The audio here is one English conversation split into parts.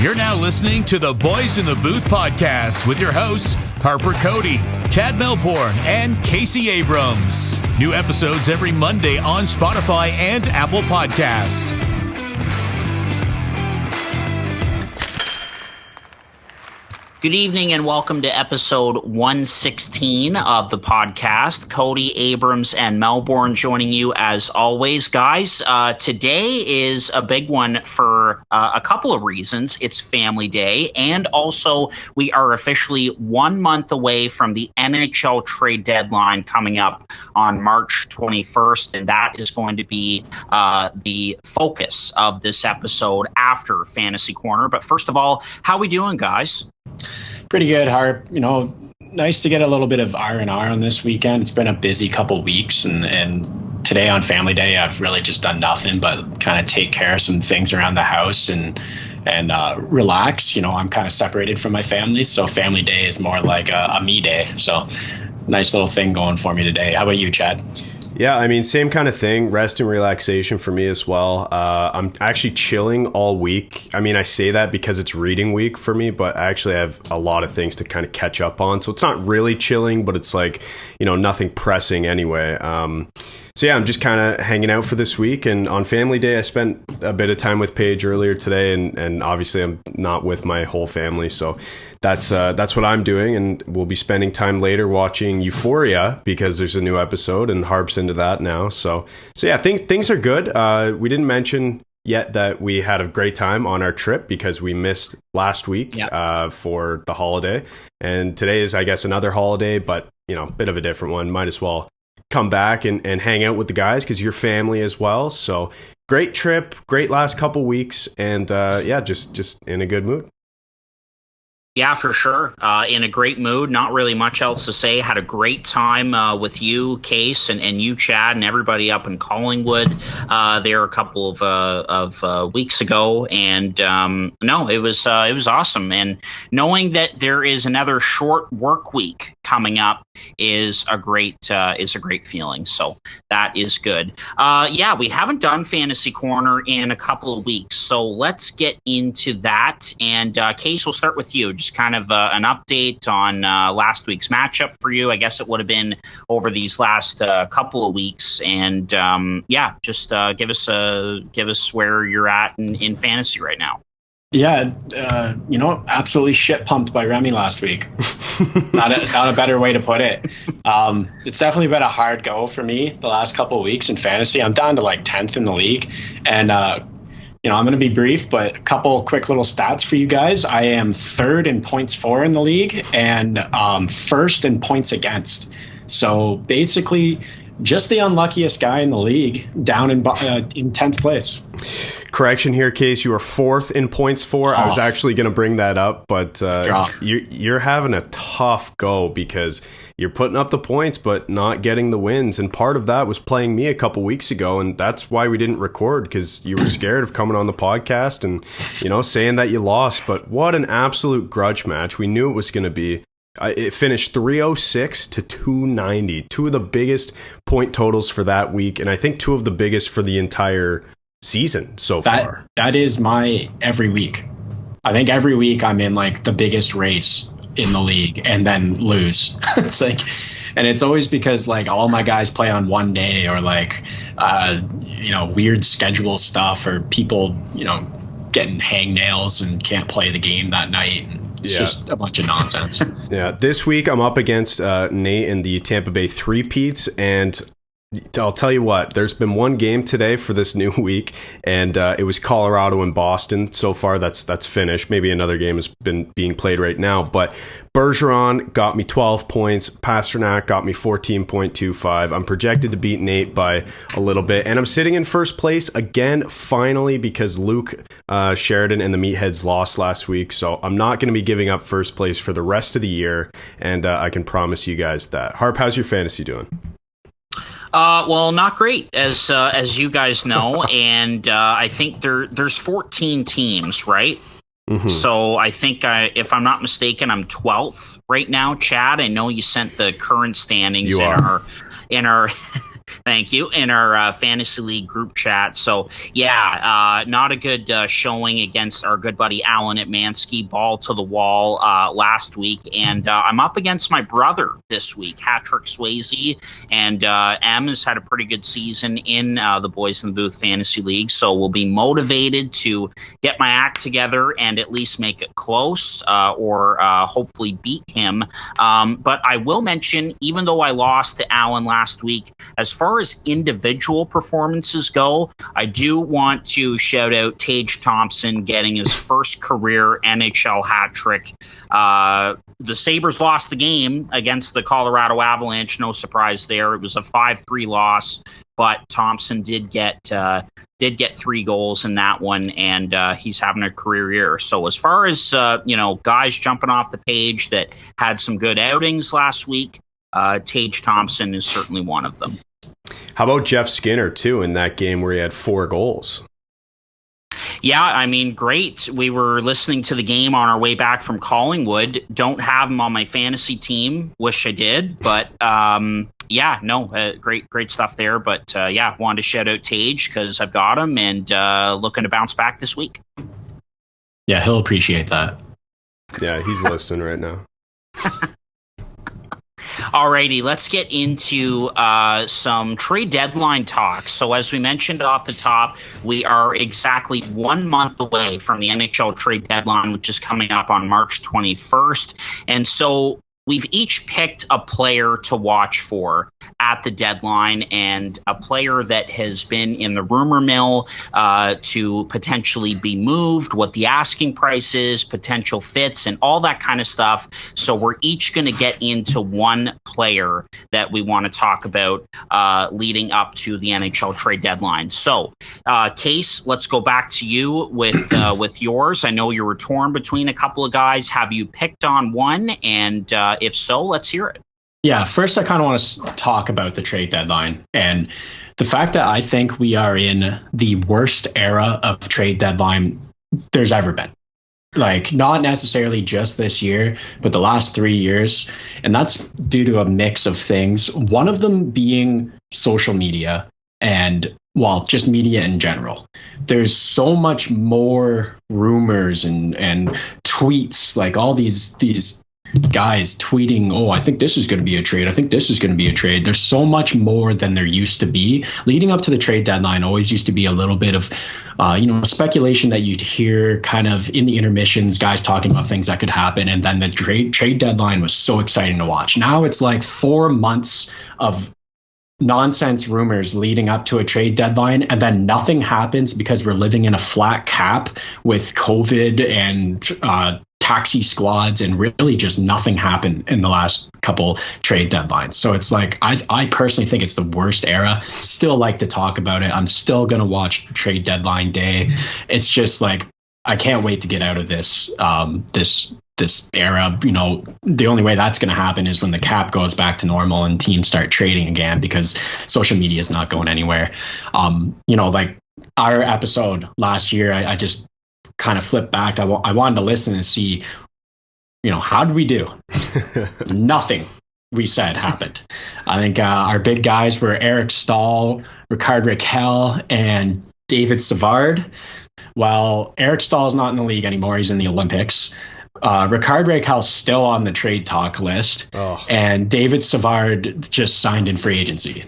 You're now listening to the Boys in the Booth podcast with your hosts, Harper Cody, Chad Melbourne, and Casey Abrams. New episodes every Monday on Spotify and Apple Podcasts. Good evening and welcome to episode 116 of the podcast. Cody, Abrams, and Melbourne joining you as always. Guys, today is a big one for a couple of reasons. It's Family Day, and also we are officially 1 month away from the NHL trade deadline coming up on March 21st, and that is going to be the focus of this episode after Fantasy Corner. But first of all, how we doing, guys? Pretty good, Harp. You know, nice to get a little bit of R&R on this weekend. It's been a busy couple weeks, and today on Family Day, I've really just done nothing but kind of take care of some things around the house and relax. You know, I'm kind of separated from my family, so Family Day is more like a me day. So nice little thing going for me today. How about you, Chad? Yeah, I mean, same kind of thing. Rest and relaxation for me as well. I'm actually chilling all week. I mean, I say that because it's reading week for me, but I actually have a lot of things to kind of catch up on. So it's not really chilling, but it's like, you know, nothing pressing anyway. So yeah, I'm just kind of hanging out for this week. And on Family Day, I spent a bit of time with Paige earlier today, and obviously I'm not with my whole family. So that's what I'm doing, and we'll be spending time later watching Euphoria because there's a new episode and Harp's into that now. So yeah, things are good. We didn't mention yet that we had a great time on our trip because we missed last week for the holiday, and today is, I guess, another holiday, but you know, a bit of a different one. Might as well come back and hang out with the guys because you're family as well. So great trip, great last couple weeks, and yeah, just in a good mood. Yeah, for sure. In a great mood. Not really much else to say. Had a great time with you, Case, and you, Chad, and everybody up in Collingwood there a couple of weeks ago. And no, it was awesome. And knowing that there is another short work week coming up is a great feeling. So that is good. Yeah, we haven't done Fantasy Corner in a couple of weeks, so let's get into that. And Case, we'll start with you. Just kind of an update on last week's matchup for you. I guess it would have been over these last couple of weeks, and yeah, just give us where you're at in fantasy right now. Yeah, you know, absolutely shit pumped by Remy last week. Not a better way to put it. It's definitely been a hard go for me the last couple of weeks in fantasy. I'm down to like 10th in the league, and you know, I'm going to be brief, but a couple quick little stats for you guys. I am third in points for in the league and first in points against. So basically, just the unluckiest guy in the league, down in 10th place. Correction here, Case. You are fourth in points for. I was actually going to bring that up, but you're having a tough go because you're putting up the points but not getting the wins. And part of that was playing me a couple weeks ago, and that's why we didn't record, because you were scared of coming on the podcast and, you know, saying that you lost. But what an absolute grudge match. We knew it was going to be. It finished 306 to 290. Two of the biggest point totals for that week, and I think two of the biggest for the entire season so far. That is my every week. I think every week I'm in like the biggest race in the league and then lose. It's like, and it's always because like all my guys play on one day, or like you know, weird schedule stuff, or people, you know, getting hangnails and can't play the game that night. It's just a bunch of nonsense. Yeah, this week I'm up against Nate in the Tampa Bay Three-Peats, and I'll tell you what, there's been one game today for this new week, and it was Colorado and Boston. So far, that's finished. Maybe another game has been being played right now, but Bergeron got me 12 points. Pasternak got me 14.25. I'm projected to beat Nate by a little bit, and I'm sitting in first place again, finally, because Luke Sheridan and the Meatheads lost last week, so I'm not going to be giving up first place for the rest of the year, and I can promise you guys that. Harp, how's your fantasy doing? Well, not great, as you guys know, and I think there's 14 teams, right? Mm-hmm. So I think, if I'm not mistaken, I'm 12th right now. Chad, I know you sent the current standings in our Thank you. In our fantasy league group chat. So, yeah, not a good showing against our good buddy Alan at Mansky. Ball to the wall last week. And I'm up against my brother this week, Patrick Swayze. And M has had a pretty good season in the Boys in the Booth Fantasy League. So we'll be motivated to get my act together and at least make it close or hopefully beat him. But I will mention, even though I lost to Alan last week, as far as individual performances go, I do want to shout out Tage Thompson getting his first career NHL hat trick. The Sabres lost the game against the Colorado Avalanche. No surprise there. It was a 5-3 loss, but Thompson did get 3 goals in that one, and he's having a career year. So as far as guys jumping off the page that had some good outings last week, Tage Thompson is certainly one of them. How about Jeff Skinner too in that game where he had 4 goals? Yeah, I mean, great. We were listening to the game on our way back from Collingwood. Don't have him on my fantasy team. Wish I did, but great stuff there. But wanted to shout out Tage because I've got him and looking to bounce back this week. Yeah, he'll appreciate that. Yeah, he's listening right now. Alrighty, let's get into some trade deadline talk. So as we mentioned off the top, we are exactly 1 month away from the NHL trade deadline, which is coming up on March 21st. And so we've each picked a player to watch for at the deadline and a player that has been in the rumor mill to potentially be moved, what the asking price is, potential fits, and all that kind of stuff. So we're each going to get into one player that we want to talk about leading up to the NHL trade deadline. So, Case, let's go back to you with yours. I know you were torn between a couple of guys. Have you picked on one? And if so, let's hear it. Yeah, first I kind of want to talk about the trade deadline and the fact that I think we are in the worst era of trade deadline there's ever been. Like, not necessarily just this year, but the last 3 years. And that's due to a mix of things. One of them being social media and, well, just media in general. There's so much more rumors and tweets, like all these guys tweeting, oh, I think this is going to be a trade. I think this is going to be a trade. There's so much more than there used to be. Leading up to the trade deadline always used to be a little bit of, speculation that you'd hear kind of in the intermissions, guys talking about things that could happen. And then the trade deadline was so exciting to watch. Now it's like 4 months of nonsense rumors leading up to a trade deadline, and then nothing happens because we're living in a flat cap with COVID and taxi squads, and really just nothing happened in the last couple trade deadlines. So it's like, I personally think it's the worst era. Still like to talk about it. I'm still going to watch trade deadline day. It's just like, I can't wait to get out of this, this era. The only way that's going to happen is when the cap goes back to normal and teams start trading again, because social media is not going anywhere. Like our episode last year, I just kind of flipped back. I wanted to listen and see, how did we do? Nothing we said happened. I think our big guys were Eric Stahl, Rickard Rakell, and David Savard. Well, Eric Stahl is not in the league anymore. He's in the Olympics. Rickard Rakell's still on the trade talk list. Oh. And David Savard just signed in free agency.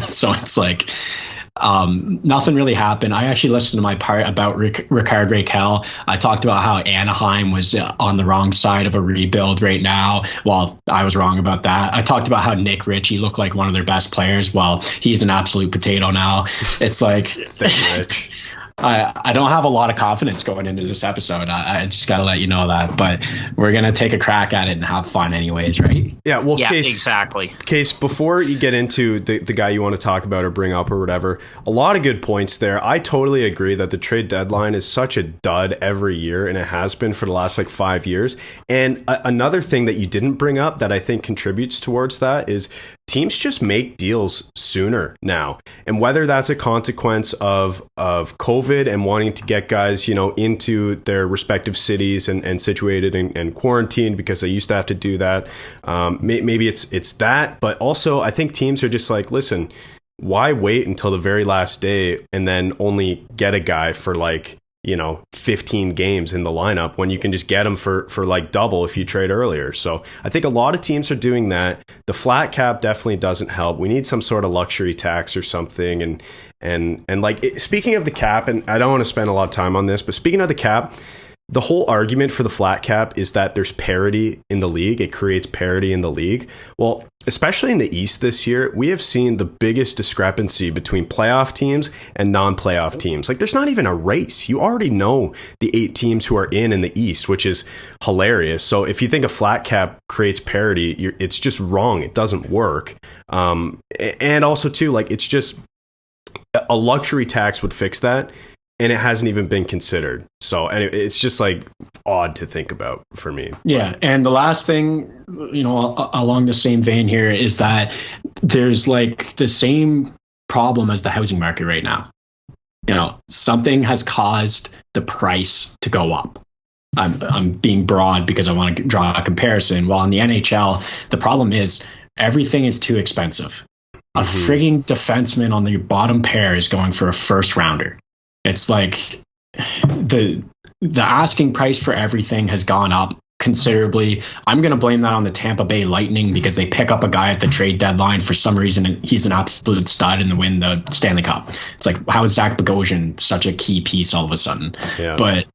So it's like, nothing really happened. I actually listened to my part about Rickard Rakell. I talked about how Anaheim was on the wrong side of a rebuild right now. Well, I was wrong about that. I talked about how Nick Ritchie looked like one of their best players. Well, he's an absolute potato now. It's like, Rich. I don't have a lot of confidence going into this episode. I just got to let you know that. But we're going to take a crack at it and have fun anyways, right? Yeah, well, yeah, Case, exactly. Case, before you get into the guy you want to talk about or bring up or whatever, a lot of good points there. I totally agree that the trade deadline is such a dud every year, and it has been for the last 5 years. And another thing that you didn't bring up that I think contributes towards that is teams just make deals sooner now. And whether that's a consequence of COVID and wanting to get guys, into their respective cities and situated and quarantined because they used to have to do that. Maybe it's that, but also I think teams are just like, listen, why wait until the very last day and then only get a guy for 15 games in the lineup when you can just get them for like double if you trade earlier. So I think a lot of teams are doing that. The flat cap definitely doesn't help. We need some sort of luxury tax or something. Speaking of the cap, and I don't want to spend a lot of time on this, but speaking of the cap, the whole argument for the flat cap is that there's parity in the league. It creates parity in the league. Well, especially in the East this year, we have seen the biggest discrepancy between playoff teams and non-playoff teams. Like, there's not even a race. You already know the 8 teams who are in the East, which is hilarious. So if you think a flat cap creates parity, it's just wrong. It doesn't work. And also, too, it's just a luxury tax would fix that. And it hasn't even been considered. So it's just odd to think about for me. Yeah. And the last thing, along the same vein here is that there's the same problem as the housing market right now. Something has caused the price to go up. I'm being broad because I want to draw a comparison. While in the NHL, the problem is everything is too expensive. A frigging defenseman on the bottom pair is going for a first rounder. It's like the asking price for everything has gone up considerably. I'm going to blame that on the Tampa Bay Lightning because they pick up a guy at the trade deadline. For some reason, he's an absolute stud and win the Stanley Cup. It's like, how is Zach Bogosian such a key piece all of a sudden? Yeah. But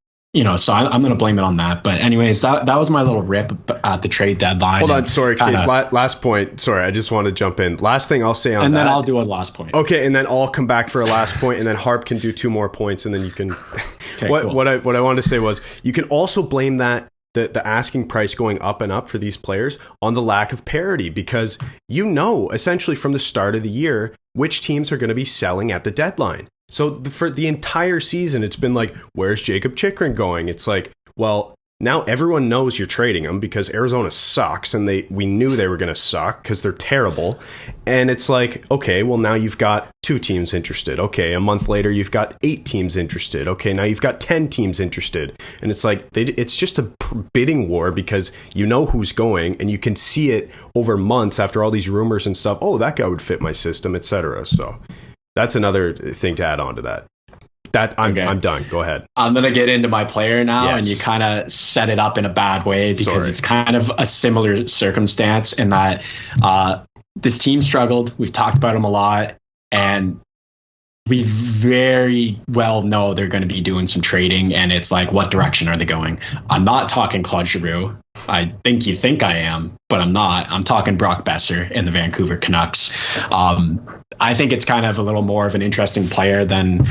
so I'm going to blame it on that. But anyways, that was my little rip at the trade deadline. Hold on. Sorry, Case. Last point. Sorry, I just want to jump in. Last thing I'll say on that. And then I'll do a last point. Okay, and then I'll come back for a last point, and then Harp can do 2 more points, and then you can... Okay, cool. What I wanted to say was, you can also blame that the asking price going up and up for these players on the lack of parity, because essentially from the start of the year which teams are going to be selling at the deadline. So for the entire season, it's been like, where's Jacob Chychrun going? It's like, well, now everyone knows you're trading him because Arizona sucks, and we knew they were going to suck because they're terrible. And it's like, okay, well, now you've got 2 teams interested. Okay, a month later, you've got 8 teams interested. Okay, now you've got 10 teams interested. And it's like, it's just a bidding war because you know who's going, and you can see it over months after all these rumors and stuff. Oh, that guy would fit my system, etc. So that's another thing to add on to that. I'm done. Go ahead. I'm going to get into my player now, and you kind of set it up in a bad way because it's kind of a similar circumstance in that this team struggled. We've talked about them a lot, and we very well know they're going to be doing some trading, and it's like, what direction are they going? I'm not talking Claude Giroux. I think you think I am, but I'm not. I'm talking Brock Besser and the Vancouver Canucks. I think it's kind of a little more of an interesting player than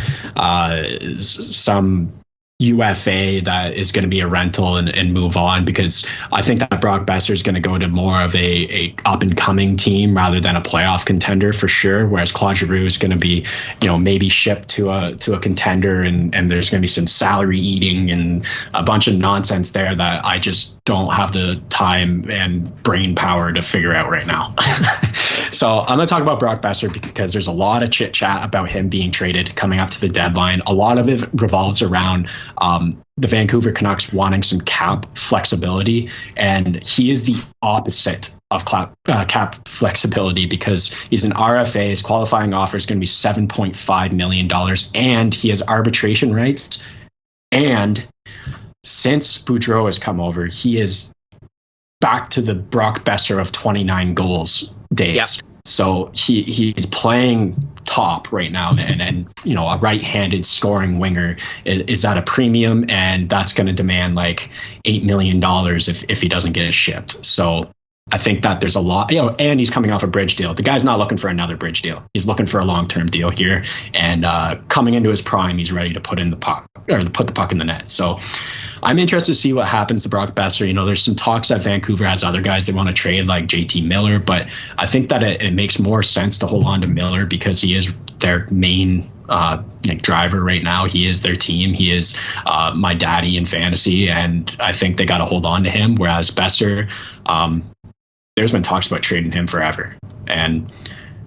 some UFA that is going to be a rental and move on, because I think that Brock Besser is going to go to more of a up and coming team rather than a playoff contender for sure. Whereas Claude Giroux is going to be, maybe shipped to a contender, and there's going to be some salary eating and a bunch of nonsense there that I just don't have the time and brain power to figure out right now. So I'm going to talk about Brock Besser because there's a lot of chit chat about him being traded coming up to the deadline. A lot of it revolves around the Vancouver Canucks wanting some cap flexibility, and he is the opposite of cap flexibility because he's an RFA. His qualifying offer is going to be $7.5 million, and he has arbitration rights. And since Boudreau has come over, he is back to the Brock Besser of 29 goals days. Yep. So he's playing top right now, and a right-handed scoring winger is at a premium, and that's going to demand like $8 million if he doesn't get it shipped. So I think that there's a lot, and he's coming off a bridge deal. The guy's not looking for another bridge deal. He's looking for a long-term deal here, and coming into his prime, he's ready to put the puck in the net. So I'm interested to see what happens to Brock Besser. There's some talks that Vancouver has other guys they want to trade, like JT Miller, but I think that it makes more sense to hold on to Miller because he is their main driver right now. He is their team. He is my daddy in fantasy, and I think they got to hold on to him. Whereas Besser, there's been talks about trading him forever. And,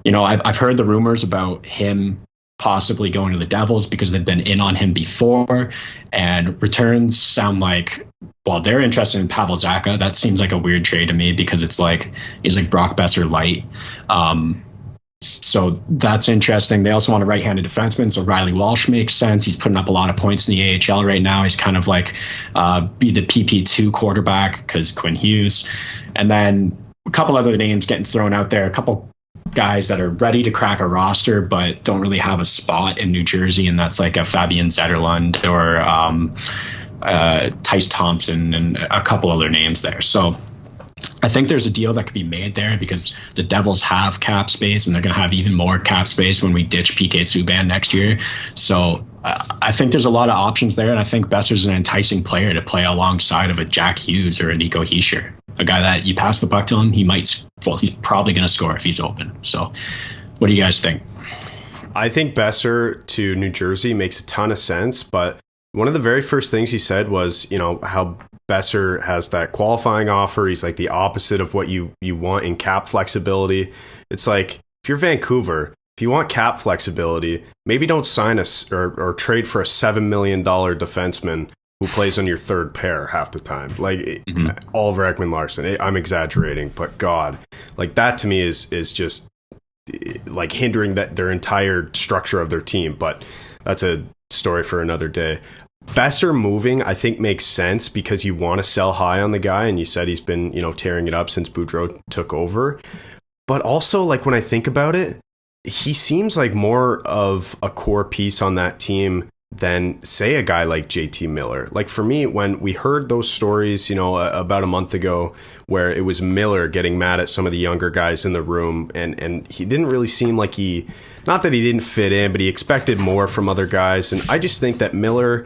you know, I've heard the rumors about him possibly going to the Devils because they've been in on him before, and returns sound like, well, they're interested in Pavel Zacha. That seems like a weird trade to me because it's like he's like Brock Besser light. So that's interesting. They also want a right-handed defenseman, so Riley Walsh makes sense. He's putting up a lot of points in the AHL right now. He's kind of like be the PP2 quarterback because Quinn Hughes. And then a couple other names getting thrown out there, a couple guys that are ready to crack a roster but don't really have a spot in New Jersey, and that's like a Fabian Zetterlund or Tice Thompson and a couple other names there. So I think there's a deal that could be made there because the Devils have cap space, and they're going to have even more cap space when we ditch PK Subban next year. So I think there's a lot of options there, and I think Besser's an enticing player to play alongside of a Jack Hughes or a Nico Hischier, a guy that you pass the puck to him, he's probably going to score if he's open. So what do you guys think? I think Besser to New Jersey makes a ton of sense, but one of the very first things he said was, you know, how Besser has that qualifying offer. He's like the opposite of what you want in cap flexibility. It's like, if you're Vancouver, if you want cap flexibility, maybe don't sign or trade for a $7 million defenseman who plays on your third pair half the time. Like Oliver Ekman-Larsson. I'm exaggerating, but God, like that to me is just like hindering their entire structure of their team. But that's a story for another day. Besser moving, I think, makes sense because you want to sell high on the guy, and you said he's been, you know, tearing it up since Boudreau took over. But also, like, when I think about it, he seems like more of a core piece on that team than, say, a guy like JT Miller. Like, for me, when we heard those stories, you know, about a month ago, where it was Miller getting mad at some of the younger guys in the room, and he didn't really seem like not that he didn't fit in, but he expected more from other guys. And I just think that Miller,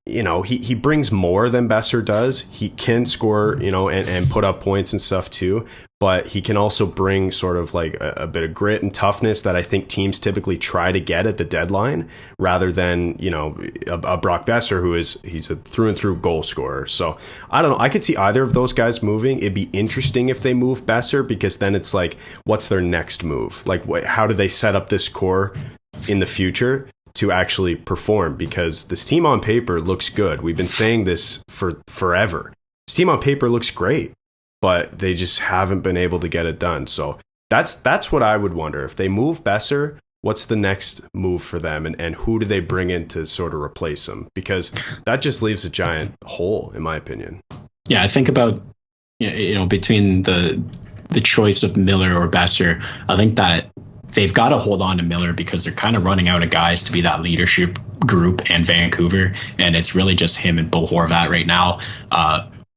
you know, he brings more than Besser does. He can score, you know, and put up points and stuff too. But he can also bring sort of like a bit of grit and toughness that I think teams typically try to get at the deadline, rather than, you know, a Brock Besser he's a through and through goal scorer. So I don't know. I could see either of those guys moving. It'd be interesting if they move Besser, because then it's like, what's their next move? Like, how do they set up this core in the future to actually perform? Because this team on paper looks good. We've been saying this for forever. This team on paper looks great, but they just haven't been able to get it done. So that's what I would wonder. If they move Besser, what's the next move for them, and who do they bring in to sort of replace him? Because that just leaves a giant hole, in my opinion. Yeah, I think about, you know, between the choice of Miller or Besser, I think that they've got to hold on to Miller because they're kind of running out of guys to be that leadership group in Vancouver, and it's really just him and Bo Horvat right now.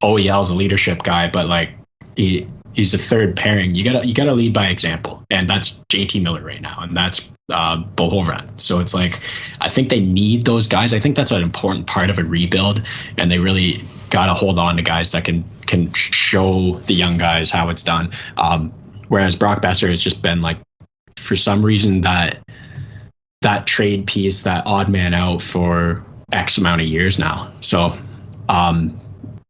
OEL's a leadership guy, but like he's a third pairing. You gotta lead by example, and that's JT Miller right now, and that's Bo Horvat. So it's like, I think they need those guys. I think that's an important part of a rebuild, and they really gotta hold on to guys that can show the young guys how it's done. Whereas Brock Besser has just been like, for some reason, that trade piece, that odd man out for X amount of years now. So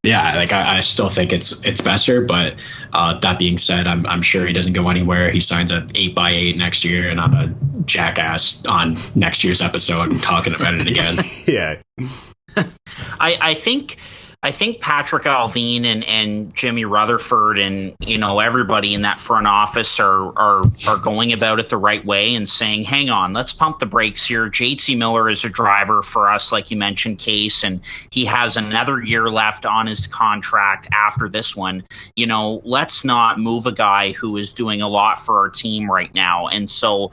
yeah, like I still think it's Besser, but that being said, I'm sure he doesn't go anywhere. He signs an 8x8 next year, and I'm a jackass on next year's episode and talking about it again. Yeah. I think Patrick Allvin and Jimmy Rutherford and, you know, everybody in that front office are going about it the right way and saying, hang on, let's pump the brakes here. JT Miller is a driver for us, like you mentioned, Case, and he has another year left on his contract after this one. You know, let's not move a guy who is doing a lot for our team right now. And so,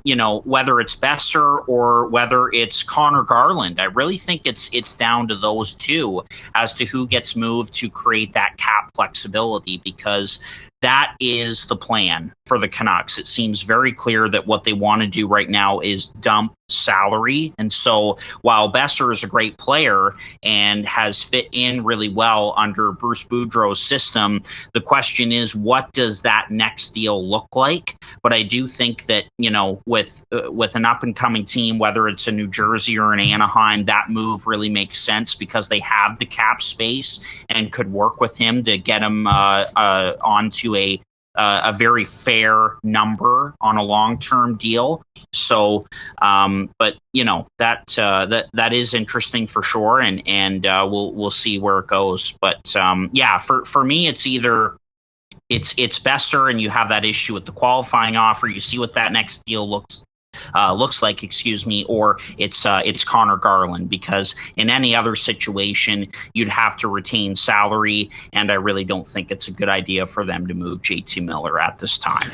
you know, whether it's Besser or whether it's Connor Garland, I really think it's down to those two as to who gets moved to create that cap flexibility, because that is the plan for the Canucks. It seems very clear that what they want to do right now is dump salary. And so while Besser is a great player and has fit in really well under Bruce Boudreau's system, the question is, what does that next deal look like? But I do think that, with an up and coming team, whether it's a New Jersey or an Anaheim, that move really makes sense because they have the cap space and could work with him to get him onto a very fair number on a long-term deal. So, but that is interesting for sure, and we'll see where it goes. But for me, it's either it's Besser, and you have that issue with the qualifying offer. You see what that next deal looks like, or it's Connor Garland, because in any other situation you'd have to retain salary, and I really don't think it's a good idea for them to move JT Miller at this time.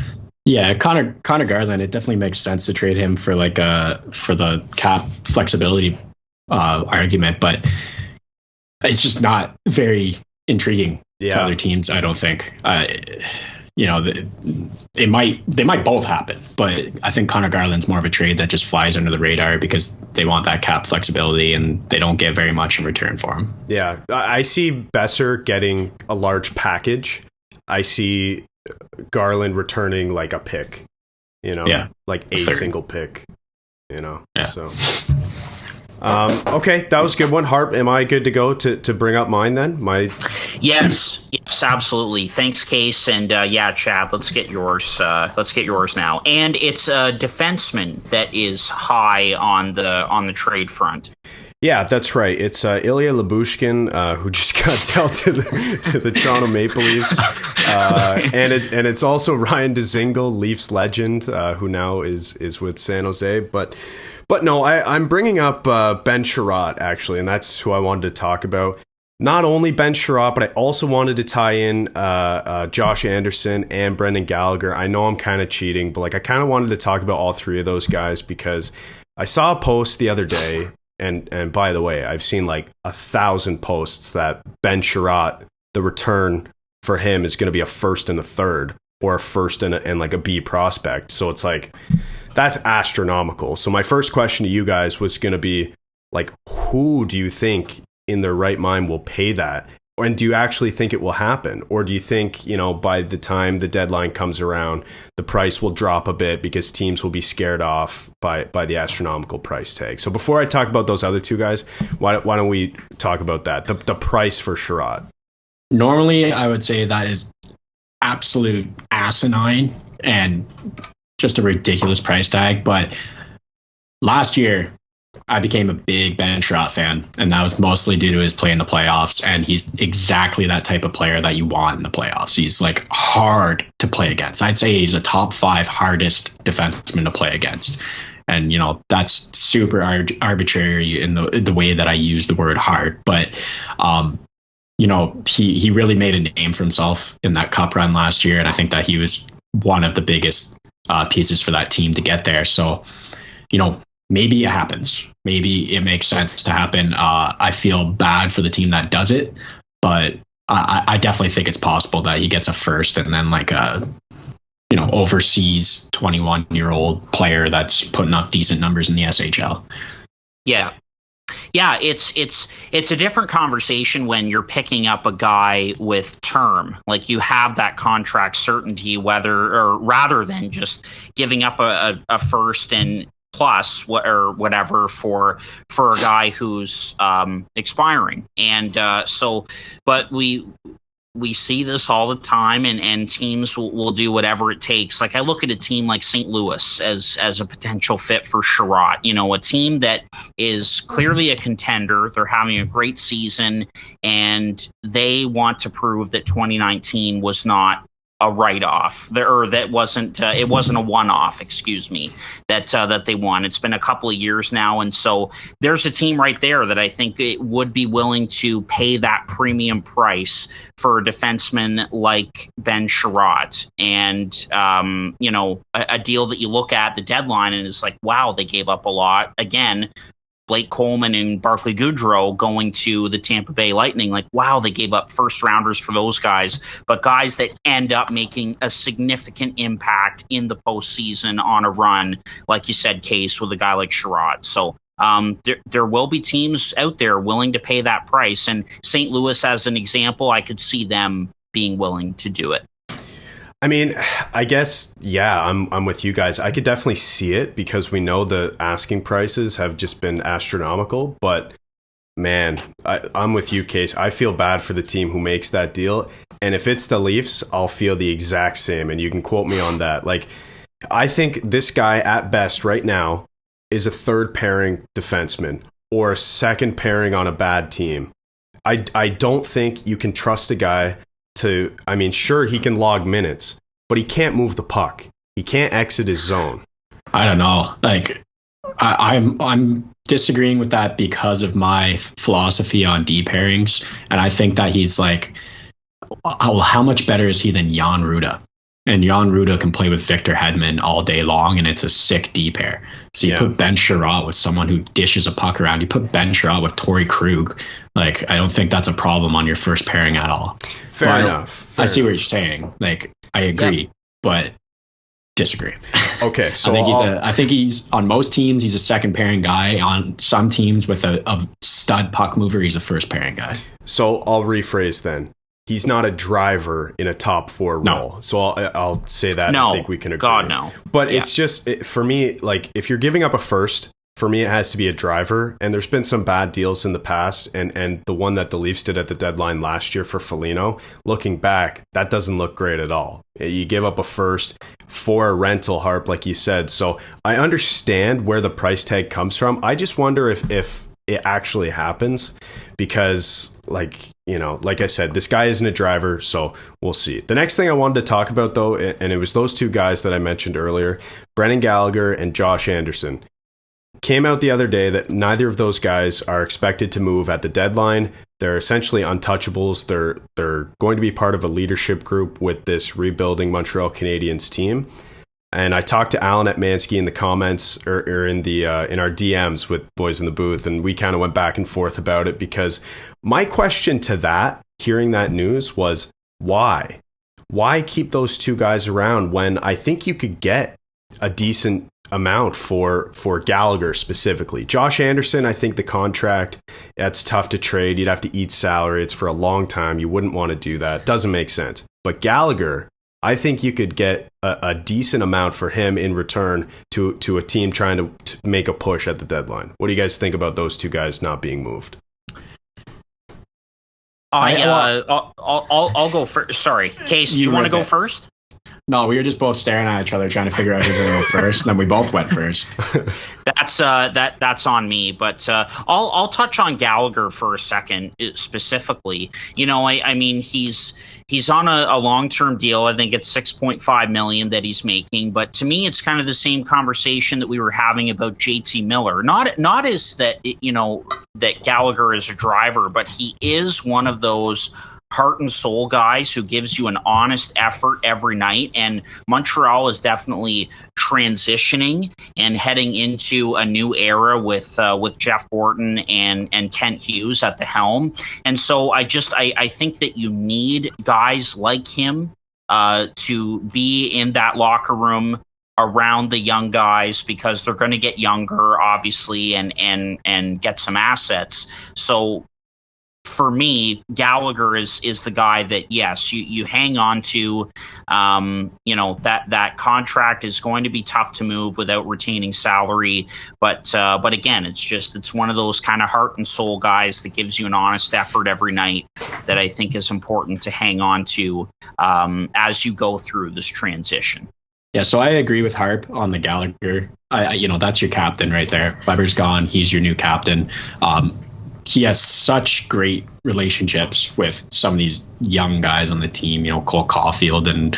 Yeah, Connor Garland, it definitely makes sense to trade him for for the cap flexibility argument, but it's just not very intriguing to other teams, I don't think. They might both happen, but I think Connor Garland's more of a trade that just flies under the radar because they want that cap flexibility and they don't get very much in return for him. Yeah, I see Besser getting a large package. I see Garland returning like a pick, like a single pick, so. Okay, that was a good one. Harp, am I good to go to bring up mine then? Yes, absolutely. Thanks, Case, and Chad, let's get yours. Let's get yours now. And it's a defenseman that is high on the trade front. Yeah, that's right. It's Ilya Lyubushkin, who just got dealt to the Toronto Maple Leafs, and it's also Ryan Dzingel, Leafs legend, who now is with San Jose, But no, I'm bringing up Ben Chiarot, actually, and that's who I wanted to talk about. Not only Ben Chiarot, but I also wanted to tie in Josh Anderson and Brendan Gallagher. I know I'm kind of cheating, but I kind of wanted to talk about all three of those guys because I saw a post the other day, and by the way, I've seen 1,000 posts that Ben Chiarot, the return for him is going to be a first and a third, or a first and a B prospect. So it's that's astronomical. So my first question to you guys was going to be who do you think in their right mind will pay that? And do you actually think it will happen? Or do you think, by the time the deadline comes around, the price will drop a bit because teams will be scared off by the astronomical price tag? So before I talk about those other two guys, why don't we talk about that? The price for Chiarot. Normally, I would say that is absolute asinine and just a ridiculous price tag. But last year, I became a big Ben Chiarot fan, and that was mostly due to his play in the playoffs. And he's exactly that type of player that you want in the playoffs. He's hard to play against. I'd say he's a top 5 hardest defenseman to play against. And, that's super arbitrary in the way that I use the word hard. But, he really made a name for himself in that cup run last year. And I think that he was one of the biggest pieces for that team to get there. So, maybe it happens. Maybe it makes sense to happen. I feel bad for the team that does it, but I definitely think it's possible that he gets a first and then a overseas 21-year-old player that's putting up decent numbers in the SHL. Yeah. Yeah, it's a different conversation when you're picking up a guy with term. You have that contract certainty, rather than just giving up a first and plus whatever for a guy who's expiring. And but we see this all the time, and teams will do whatever it takes. I look at a team like St. Louis as a potential fit for Chiarot. A team that is clearly a contender. They're having a great season, and they want to prove that 2019 was not a write-off, that wasn't it wasn't a one-off, that they won. It's been a couple of years now, and so there's a team right there that I think it would be willing to pay that premium price for a defenseman like Ben Chiarot. And a deal that you look at the deadline and it's wow, they gave up a lot. Again, Blake Coleman and Barclay Goodrow going to the Tampa Bay Lightning. Like, wow, they gave up first rounders for those guys, but guys that end up making a significant impact in the postseason on a run, like you said, Case, with a guy like Sherrod. So there will be teams out there willing to pay that price. And St. Louis, as an example, I could see them being willing to do it. I mean, I guess, yeah, I'm with you guys. I could definitely see it because we know the asking prices have just been astronomical. But man, I'm with you, Case. I feel bad for the team who makes that deal. And if it's the Leafs, I'll feel the exact same. And you can quote me on that. Like, I think this guy at best right now is a third pairing defenseman or a second pairing on a bad team. I don't think you can trust a guy to, I mean, sure, he can log minutes, but he can't move the puck. He can't exit his zone. I don't know. Like, I'm disagreeing with that because of my philosophy on D pairings. And I think that he's like, how much better is he than Jan Ruda? And Jan Ruda can play with Victor Hedman all day long, and it's a sick D pair. So you put Ben Sherratt with someone who dishes a puck around. You put Ben Sherratt with Torrey Krug. Like, I don't think that's a problem on your first pairing at all. Fair enough. I see what you're saying. Like, I agree, but disagree. Okay, so I think he's on most teams. He's a second pairing guy. On some teams with a stud puck mover, he's a first pairing guy. So I'll rephrase then. He's not a driver in a top four role. So I'll say that. No, I think we can agree. God, no. But it's just, for me, like, if you're giving up a first, for me, it has to be a driver. And there's been some bad deals in the past. And the one that the Leafs did at the deadline last year for Foligno, looking back, that doesn't look great at all. You give up a first for a rental, Harp, like you said. So I understand where the price tag comes from. I just wonder if it actually happens, because, like, you know, like I said, this guy isn't a driver, so we'll see. The next thing I wanted to talk about, though, and it was those two guys that I mentioned earlier, Brendan Gallagher and Josh Anderson, came out the other day that neither of those guys are expected to move at the deadline. They're essentially untouchables. They're going to be part of a leadership group with this rebuilding Montreal Canadiens team. And I talked to Alan at Mansky in the comments, or in our DMs with Boys in the Booth, and we kind of went back and forth about it, because my question to that, hearing that news, was why? Why keep those two guys around when I think you could get a decent amount for Gallagher specifically? Josh Anderson, I think the contract, that's tough to trade. You'd have to eat salary. It's for a long time. You wouldn't want to do that. Doesn't make sense. But Gallagher, I think you could get a decent amount for him in return to a team trying to make a push at the deadline. What do you guys think about those two guys not being moved? I'll go first. Sorry, Case, you want to go first? No, we were just both staring at each other trying to figure out who's going to go first, and then we both went first. That's on me, but I'll touch on Gallagher for a second specifically. You know, I mean, he's on a long-term deal. I think it's $6.5 million that he's making, but to me, it's kind of the same conversation that we were having about JT Miller. Not as that, you know, that Gallagher is a driver, but he is one of those heart and soul guys who gives you an honest effort every night. And Montreal is definitely transitioning and heading into a new era with Jeff Gorton and Kent Hughes at the helm. And so I think that you need guys like him to be in that locker room around the young guys, because they're going to get younger, obviously, and get some assets. So for me, Gallagher is the guy that, yes, you hang on to. You know, that contract is going to be tough to move without retaining salary. But again, it's one of those kind of heart and soul guys that gives you an honest effort every night that I think is important to hang on to as you go through this transition. Yeah, so I agree with Harp on the Gallagher. You know, that's your captain right there. Weber's gone. He's your new captain. He has such great relationships with some of these young guys on the team, you know, Cole Caulfield and,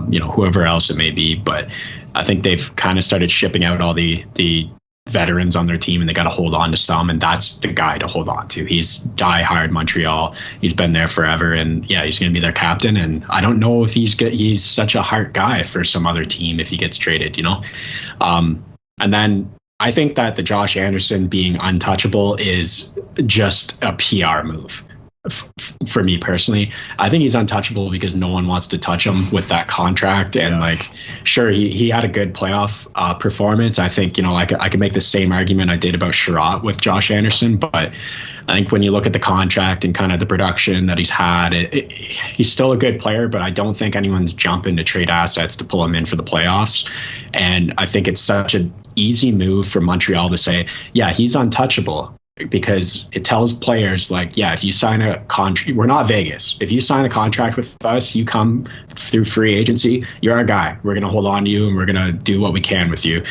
you know, whoever else it may be. But I think they've kind of started shipping out all the veterans on their team, and they got to hold on to some. And that's the guy to hold on to. He's diehard Montreal. He's been there forever. And yeah, he's going to be their captain. And I don't know if he's good. He's such a heart guy for some other team if he gets traded, you know. And then I think that the Josh Anderson being untouchable is just a PR move. For me personally, I think he's untouchable because no one wants to touch him with that contract. And sure, he had a good playoff performance. I think, I could make the same argument I did about Sherratt with Josh Anderson, but I think when you look at the contract and kind of the production that he's had, he's still a good player, but I don't think anyone's jumping to trade assets to pull him in for the playoffs. And I think it's such an easy move for Montreal to say, yeah, he's untouchable. Because it tells players if you sign a contract, we're not Vegas. If you sign a contract with us, you come through free agency, you're our guy. We're going to hold on to you and we're going to do what we can with you.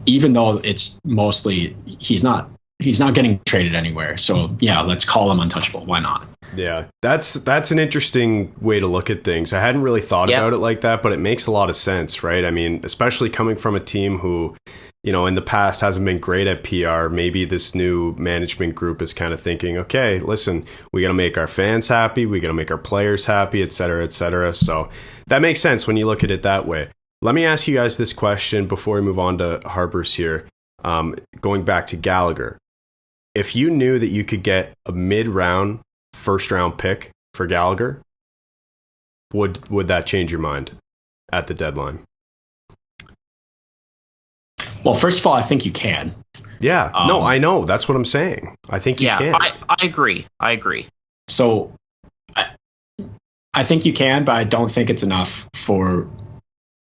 Even though it's mostly, he's not getting traded anywhere. So yeah, let's call him untouchable. Why not? Yeah, that's an interesting way to look at things. I hadn't really thought about it like that, but it makes a lot of sense, right? I mean, especially coming from a team who, in the past hasn't been great at PR. Maybe this new management group is kind of thinking, okay, listen, we got to make our fans happy. We got to make our players happy, et cetera, et cetera. So that makes sense when you look at it that way. Let me ask you guys this question before we move on to Harper's here. Going back to Gallagher, if you knew that you could get a mid-round first-round pick for Gallagher, would that change your mind at the deadline? Well, first of all, I think you can. Yeah. No, I know. That's what I'm saying. I think you can. I agree. So I think you can, but I don't think it's enough for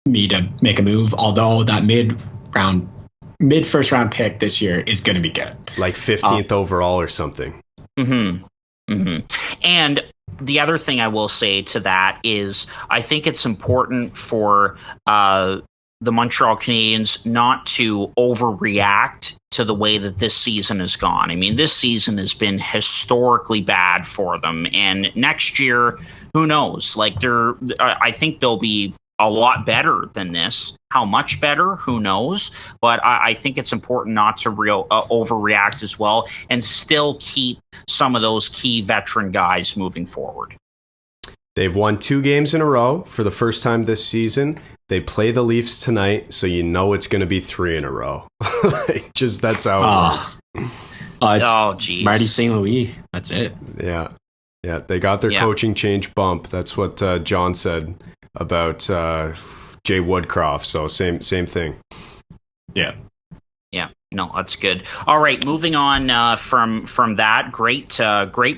me to make a move. Although that mid first round pick this year is going to be good. Like 15th overall or something. Mm-hmm. Mm-hmm. And the other thing I will say to that is I think it's important for the Montreal Canadiens not to overreact to the way that this season has gone. I mean, this season has been historically bad for them. And next year, who knows? I think they'll be a lot better than this. How much better? Who knows? But I think it's important not to overreact as well and still keep some of those key veteran guys moving forward. They've won 2 games in a row for the first time this season. They play the Leafs tonight, so it's going to be 3 in a row. That's how it works. Geez. Marty St. Louis. That's it. Yeah. Yeah, they got their coaching change bump. That's what John said about Jay Woodcroft. So same thing. Yeah. Yeah, no, that's good. All right, moving on from that, great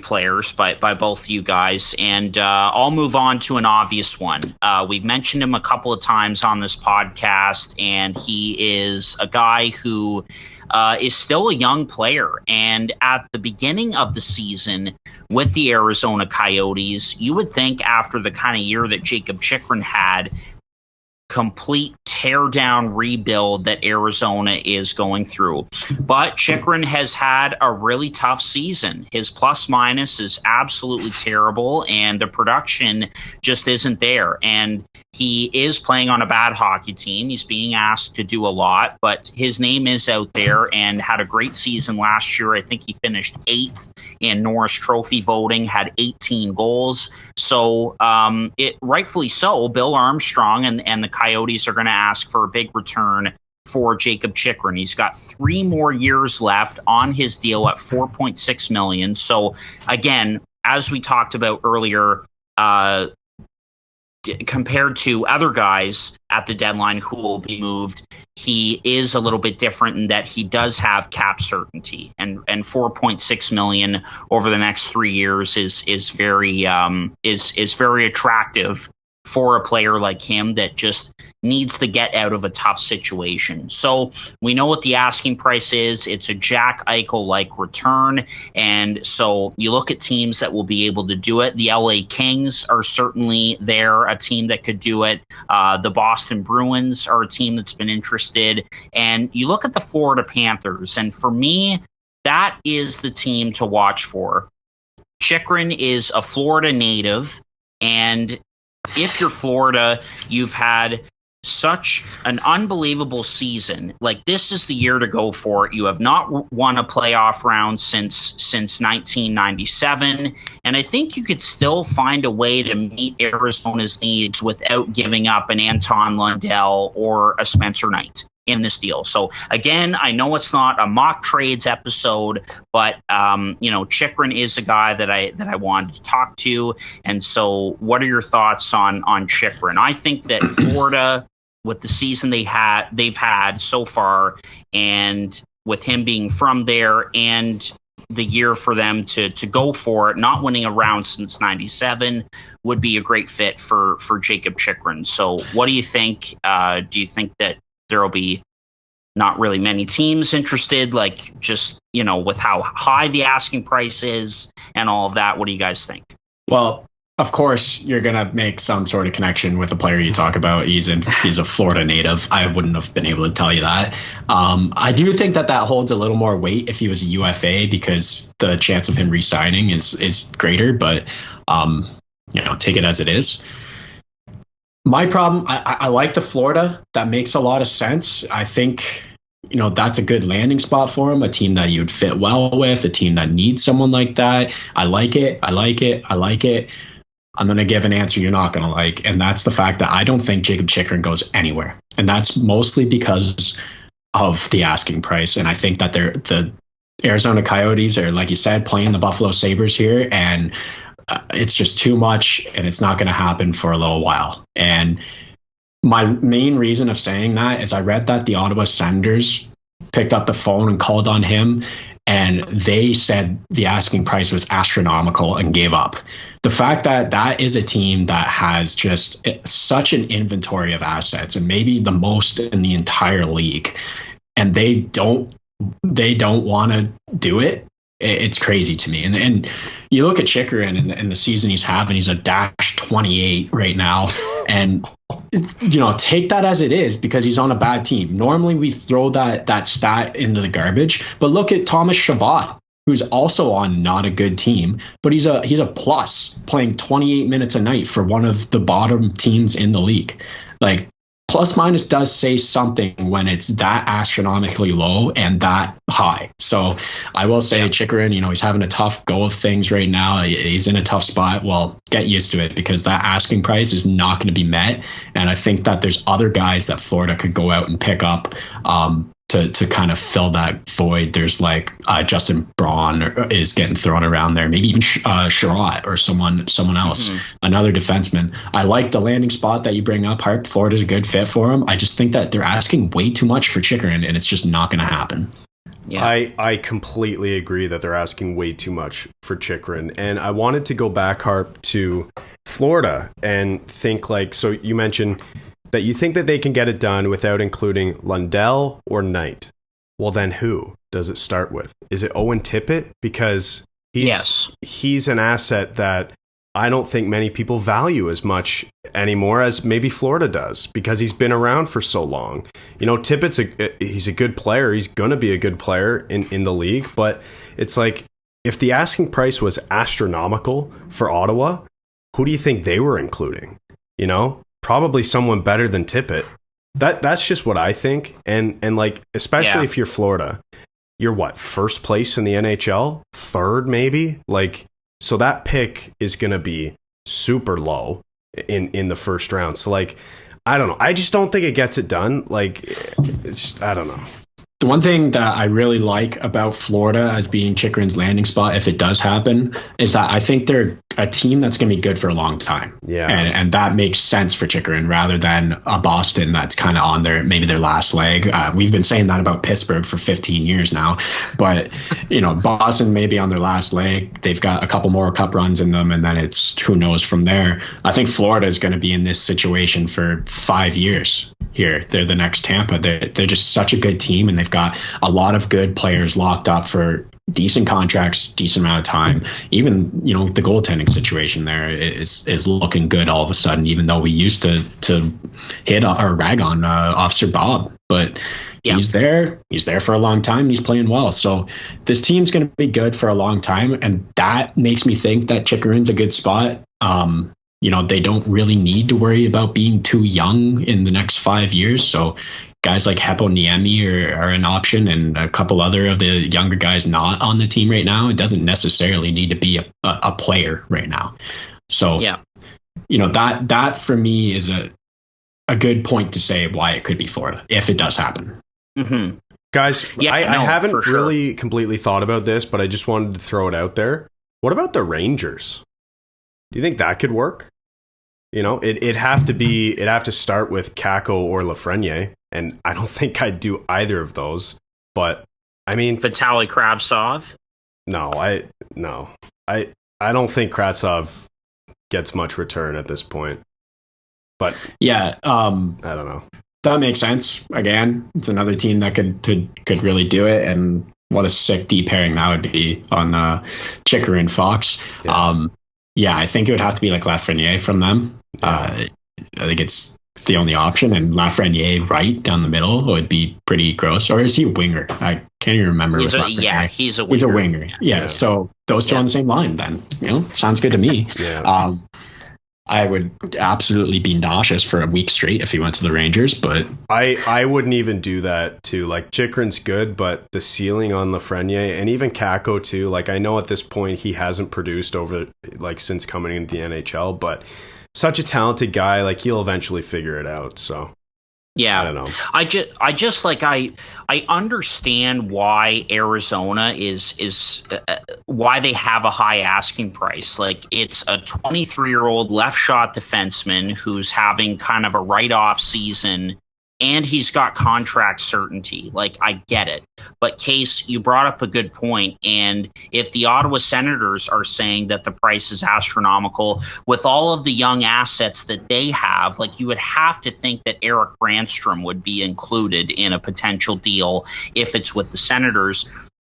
players by both you guys, and I'll move on to an obvious one. We've mentioned him a couple of times on this podcast, and he is a guy who is still a young player. And at the beginning of the season with the Arizona Coyotes, you would think after the kind of year that Jakob Chychrun had, complete tear-down rebuild that Arizona is going through. But Chychrun has had a really tough season. His plus-minus is absolutely terrible, and the production just isn't there. And he is playing on a bad hockey team. He's being asked to do a lot, but his name is out there and had a great season last year. I think he finished 8th in Norris Trophy voting, had 18 goals. So rightfully so, Bill Armstrong and the Coyotes are going to ask for a big return for Jakob Chychrun. He's got 3 more years left on his deal at $4.6 million. So again, as we talked about earlier, compared to other guys at the deadline who will be moved, he is a little bit different in that he does have cap certainty, and $4.6 million over the next 3 years is very attractive for a player like him that just needs to get out of a tough situation. So we know what the asking price is. It's a Jack Eichel-like return. And so you look at teams that will be able to do it. The LA Kings are certainly there, a team that could do it. The Boston Bruins are a team that's been interested. And you look at the Florida Panthers, and for me, that is the team to watch for. Chychrun is a Florida native, and if you're Florida, you've had such an unbelievable season. Like, this is the year to go for it. You have not won a playoff round since 1997, and I think you could still find a way to meet Arizona's needs without giving up an Anton Lundell or a Spencer Knight. in this deal. So again, I know it's not a mock trades episode, but Chychrun is a guy that I wanted to talk to. And so what are your thoughts on Chychrun? I think that Florida, with the season they've had so far, and with him being from there, and the year for them to go for it, not winning a round since 97, would be a great fit for Jakob Chychrun. So what do you think? Do you think that there will be not really many teams interested, like just, with how high the asking price is and all of that? What do you guys think? Well, of course, you're going to make some sort of connection with the player you talk about. He's a Florida native. I wouldn't have been able to tell you that. I do think that holds a little more weight if he was a UFA, because the chance of him re-signing is greater. But, take it as it is. My problem, I like the Florida. That makes a lot of sense. I think, that's a good landing spot for him, a team that you'd fit well with, a team that needs someone like that. I like it. I'm going to give an answer you're not going to like, and that's the fact that I don't think Jakob Chychrun goes anywhere. And that's mostly because of the asking price. And I think that the Arizona Coyotes are, like you said, playing the Buffalo Sabres here, and it's just too much, and it's not going to happen for a little while. And my main reason of saying that is I read that the Ottawa Senators picked up the phone and called on him, and they said the asking price was astronomical and gave up. The fact that is a team that has just such an inventory of assets, and maybe the most in the entire league, and they don't want to do it. It's crazy to me. And you look at Chychrun and the season he's having, he's a -28 right now. And, take that as it is, because he's on a bad team. Normally we throw that stat into the garbage, but look at Thomas Chabot, who's also on not a good team, but he's a plus, playing 28 minutes a night for one of the bottom teams in the league. Like, plus minus does say something when it's that astronomically low and that high. So I will say Chychrun, he's having a tough go of things right now. He's in a tough spot. Well, get used to it, because that asking price is not going to be met. And I think that there's other guys that Florida could go out and pick up to kind of fill that void. There's like Justin Braun is getting thrown around there, maybe even Sherratt or someone else, another defenseman. I like the landing spot that you bring up, Harp. Florida's a good fit for him. I just think that they're asking way too much for Chychrun, and it's just not going to happen. Yeah. I completely agree that they're asking way too much for Chychrun. And I wanted to go back, Harp, to Florida and think, like, so you mentioned that you think that they can get it done without including Lundell or Knight. Well, then who does it start with? Is it Owen Tippett? Because he's an asset that I don't think many people value as much anymore as maybe Florida does, because he's been around for so long. Tippett's he's a good player. He's going to be a good player in the league. But it's like, if the asking price was astronomical for Ottawa, who do you think they were including? Probably someone better than Tippett. That's just what I think. And like, especially if you're Florida, you're what, first place in the NHL? Third, maybe? Like, so that pick is going to be super low in the first round. So like, I don't know. I just don't think it gets it done. Like, it's, I don't know. The one thing that I really like about Florida as being Chychrun's landing spot, if it does happen, is that I think they're a team that's going to be good for a long time. Yeah. And that makes sense for Chychrun rather than a Boston that's kind of on maybe their last leg. We've been saying that about Pittsburgh for 15 years now. But, Boston may be on their last leg. They've got a couple more cup runs in them, and then it's who knows from there. I think Florida is going to be in this situation for 5 years here. They're the next Tampa. They're just such a good team, and they've got a lot of good players locked up for decent contracts, decent amount of time. Even, the goaltending situation there is looking good all of a sudden, even though we used to hit or rag on Officer Bob. But he's there for a long time, and he's playing well. So this team's going to be good for a long time, and that makes me think that Chychrun's a good spot. They don't really need to worry about being too young in the next 5 years. So guys like Hepo Niemi are an option, and a couple other of the younger guys not on the team right now. It doesn't necessarily need to be a player right now. So, that for me is a good point to say why it could be Florida if it does happen. Mm-hmm. Guys, Yeah, I haven't for sure. really completely thought about this, but I just wanted to throw it out there. What about the Rangers? Do you think that could work? You know, it'd have to start with Kakko or Lafreniere, and I don't think I'd do either of those. But I mean, Vitaly Kravtsov. no, I don't think Kravtsov gets much return at this point. But Yeah, I don't know. that makes sense. Again, it's another team that could really do it, and what a sick D pairing that would be on Chicker and Fox. Yeah. I think it would have to be like Lafreniere from them. I think it's the only option, and Lafreniere right down the middle would be pretty gross. Or is he a winger? I can't even remember. He's a Lafreniere. He's a winger. Yeah, so those two on the same line then. Sounds good to me. Yeah. I would absolutely be nauseous for a week straight if he went to the Rangers, but I wouldn't even do that too. Like, Chikrin's good, but the ceiling on Lafreniere and even Kakko too. Like, I know at this point he hasn't produced over since coming into the NHL, but such a talented guy. Like, he'll eventually figure it out. So yeah, I don't know. I understand why Arizona is why they have a high asking price. Like, it's a 23-year-old left shot defenseman who's having kind of a write-off season, and he's got contract certainty. Like, I get it. But Case, you brought up a good point. And if the Ottawa Senators are saying that the price is astronomical with all of the young assets that they have, like, you would have to think that Eric Brandstrom would be included in a potential deal if it's with the Senators.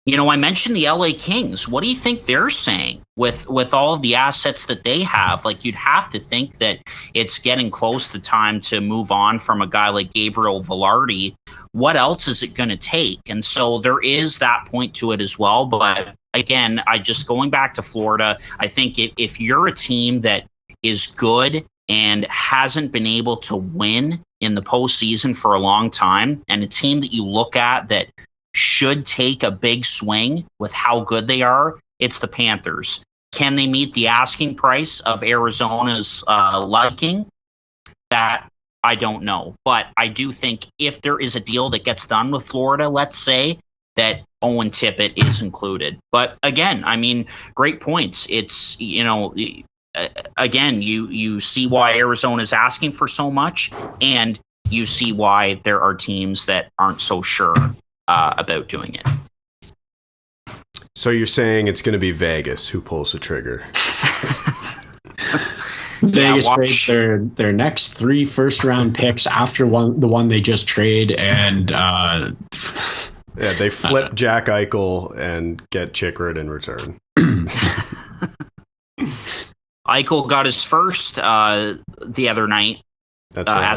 I mentioned the LA Kings. What do you think they're saying with all of the assets that they have? Like, you'd have to think that it's getting close to time to move on from a guy like Gabriel Velarde. What else is it going to take? And so there is that point to it as well. But again, going back to Florida, I think if you're a team that is good and hasn't been able to win in the postseason for a long time, and a team that you look at that should take a big swing with how good they are, it's the Panthers. Can they meet the asking price of Arizona's liking? That I don't know. But I do think if there is a deal that gets done with Florida, let's say, that Owen Tippett is included. But again, I mean, great points. It's, again, you see why Arizona is asking for so much, and you see why there are teams that aren't so sure about doing it. So you're saying it's going to be Vegas who pulls the trigger? Vegas trades their next 3 first-round picks after the one they just trade, and they flip Jack Eichel and get Chikrin in return. Eichel got his first the other night. That's right.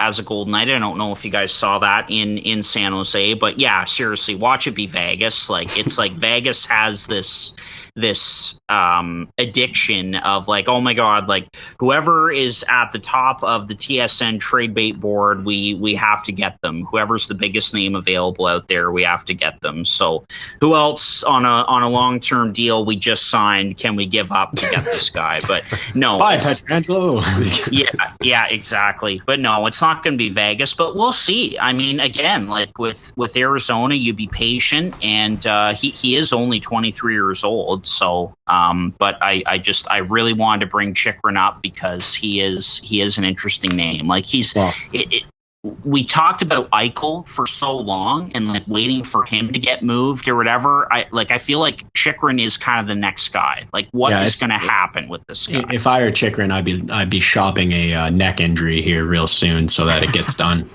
As a Golden Knight. I don't know if you guys saw that in San Jose, but yeah, seriously, watch it be Vegas. Like, it's like Vegas has this addiction of like, oh my god, like whoever is at the top of the TSN trade bait board, we have to get them. Whoever's the biggest name available out there, we have to get them. So who else on a long-term deal we just signed can we give up to get this guy? But no, bye Pietrangelo. yeah, exactly. But no, it's not going to be Vegas, but we'll see. I mean, again, like with Arizona, you be patient, and he is only 23 years old. So, but I really wanted to bring Chikrin up because he is an interesting name. Like, we talked about Eichel for so long and like waiting for him to get moved or whatever. I feel like Chikrin is kind of the next guy. Like, what is going to happen with this guy? If I were Chikrin, I'd be shopping a neck injury here real soon so that it gets done.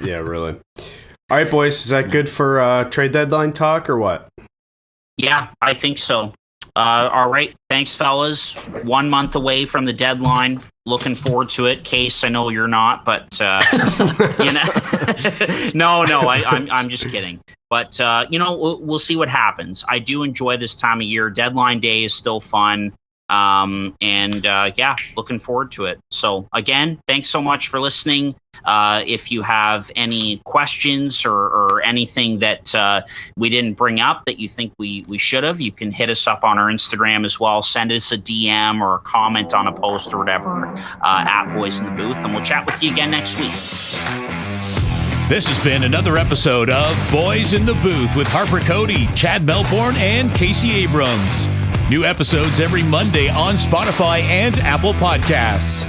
Yeah, really. All right, boys, is that good for trade deadline talk or what? Yeah, I think so. All right. Thanks, fellas. 1 month away from the deadline. Looking forward to it. Case, I know you're not, but no, I'm just kidding. But we'll see what happens. I do enjoy this time of year. Deadline day is still fun. Looking forward to it. So again, thanks so much for listening. If you have any questions or anything that we didn't bring up that you think we should have, you can hit us up on our Instagram as well. Send us a DM or a comment on a post or whatever at Boys in the Booth, and we'll chat with you again next week. This has been another episode of Boys in the Booth with Harper Cody, Chad Melbourne, and Casey Abrams. New episodes every Monday on Spotify and Apple Podcasts.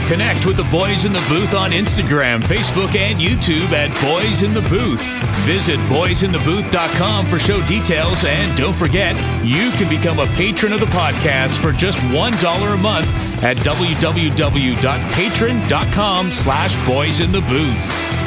Connect with the Boys in the Booth on Instagram, Facebook, and YouTube at Boys in the Booth. Visit boysinthebooth.com for show details, and don't forget, you can become a patron of the podcast for just $1 a month at www.patreon.com/boysinthebooth.